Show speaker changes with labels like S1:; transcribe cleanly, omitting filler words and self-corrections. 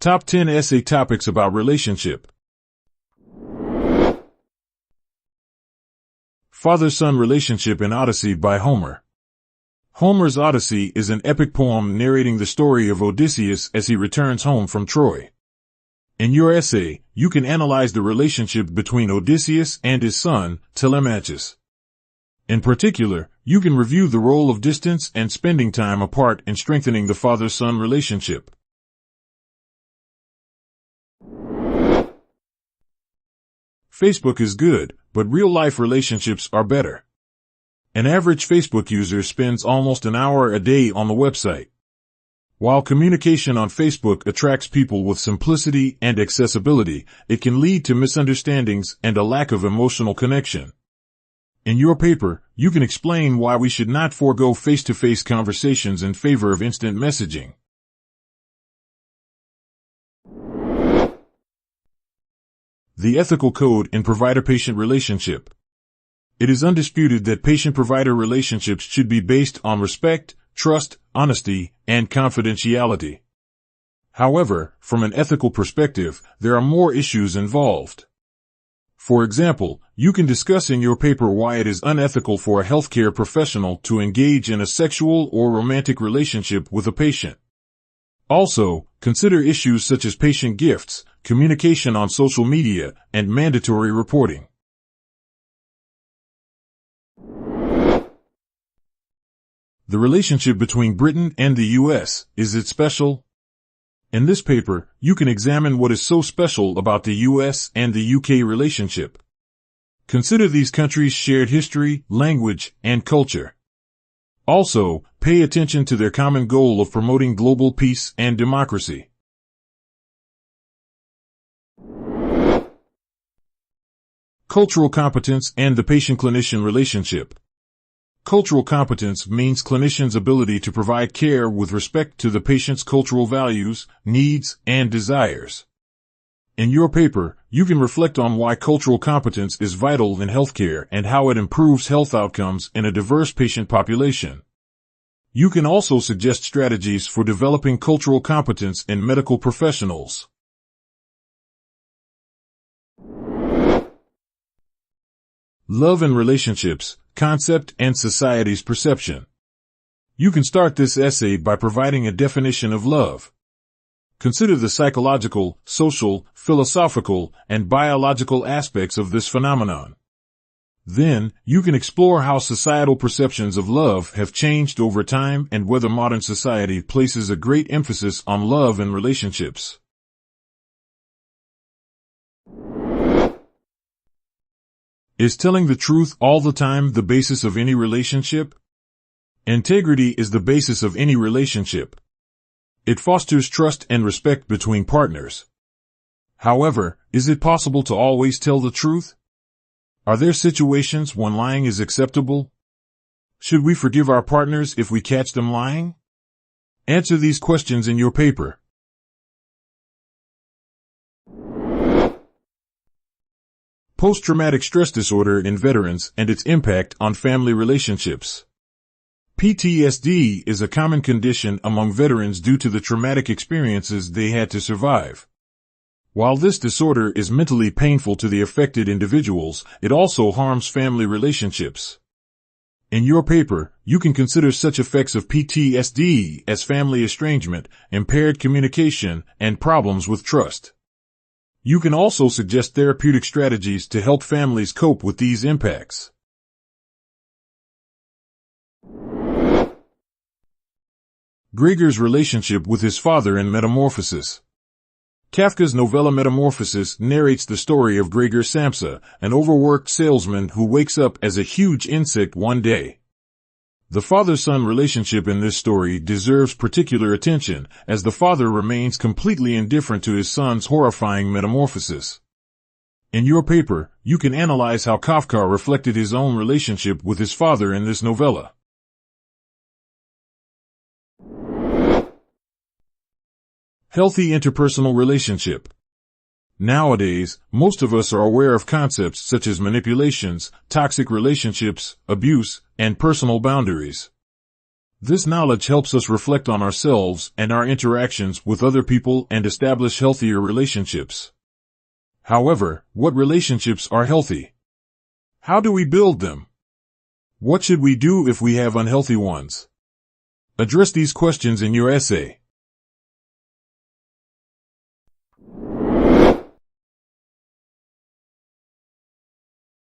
S1: Top 10 Essay Topics About Relationship. Father-son relationship in Odyssey by Homer. Homer's Odyssey is an epic poem narrating the story of Odysseus as he returns home from Troy. In your essay, you can analyze the relationship between Odysseus and his son, Telemachus. In particular, you can review the role of distance and spending time apart in strengthening the father-son relationship. Facebook is good, but real-life relationships are better. An average Facebook user spends almost an hour a day on the website. While communication on Facebook attracts people with simplicity and accessibility, it can lead to misunderstandings and a lack of emotional connection. In your paper, you can explain why we should not forego face-to-face conversations in favor of instant messaging. The ethical code in provider-patient relationship. It is undisputed that patient-provider relationships should be based on respect, trust, honesty, and confidentiality. However, from an ethical perspective, there are more issues involved. For example, you can discuss in your paper why it is unethical for a healthcare professional to engage in a sexual or romantic relationship with a patient. Also, consider issues such as patient gifts, communication on social media, and mandatory reporting. The relationship between Britain and the US, is it special? In this paper, you can examine what is so special about the US and the UK relationship. Consider these countries' shared history, language, and culture. Also, pay attention to their common goal of promoting global peace and democracy. Cultural competence and the patient-clinician relationship. Cultural competence means clinicians' ability to provide care with respect to the patient's cultural values, needs, and desires. In your paper, you can reflect on why cultural competence is vital in healthcare and how it improves health outcomes in a diverse patient population. You can also suggest strategies for developing cultural competence in medical professionals. Love and relationships, concept and society's perception. You can start this essay by providing a definition of love. Consider the psychological, social, philosophical, and biological aspects of this phenomenon. Then, you can explore how societal perceptions of love have changed over time and whether modern society places a great emphasis on love and relationships. Is telling the truth all the time the basis of any relationship? Integrity is the basis of any relationship. It fosters trust and respect between partners. However, is it possible to always tell the truth? Are there situations when lying is acceptable? Should we forgive our partners if we catch them lying? Answer these questions in your paper. Post-traumatic stress disorder in veterans and its impact on family relationships. PTSD is a common condition among veterans due to the traumatic experiences they had to survive. While this disorder is mentally painful to the affected individuals, it also harms family relationships. In your paper, you can consider such effects of PTSD as family estrangement, impaired communication, and problems with trust. You can also suggest therapeutic strategies to help families cope with these impacts. Gregor's relationship with his father in Metamorphosis. Kafka's novella Metamorphosis narrates the story of Gregor Samsa, an overworked salesman who wakes up as a huge insect one day. The father-son relationship in this story deserves particular attention, as the father remains completely indifferent to his son's horrifying metamorphosis. In your paper, you can analyze how Kafka reflected his own relationship with his father in this novella. Healthy interpersonal relationship. Nowadays, most of us are aware of concepts such as manipulations, toxic relationships, abuse, and personal boundaries. This knowledge helps us reflect on ourselves and our interactions with other people and establish healthier relationships. However, what relationships are healthy? How do we build them? What should we do if we have unhealthy ones? Address these questions in your essay.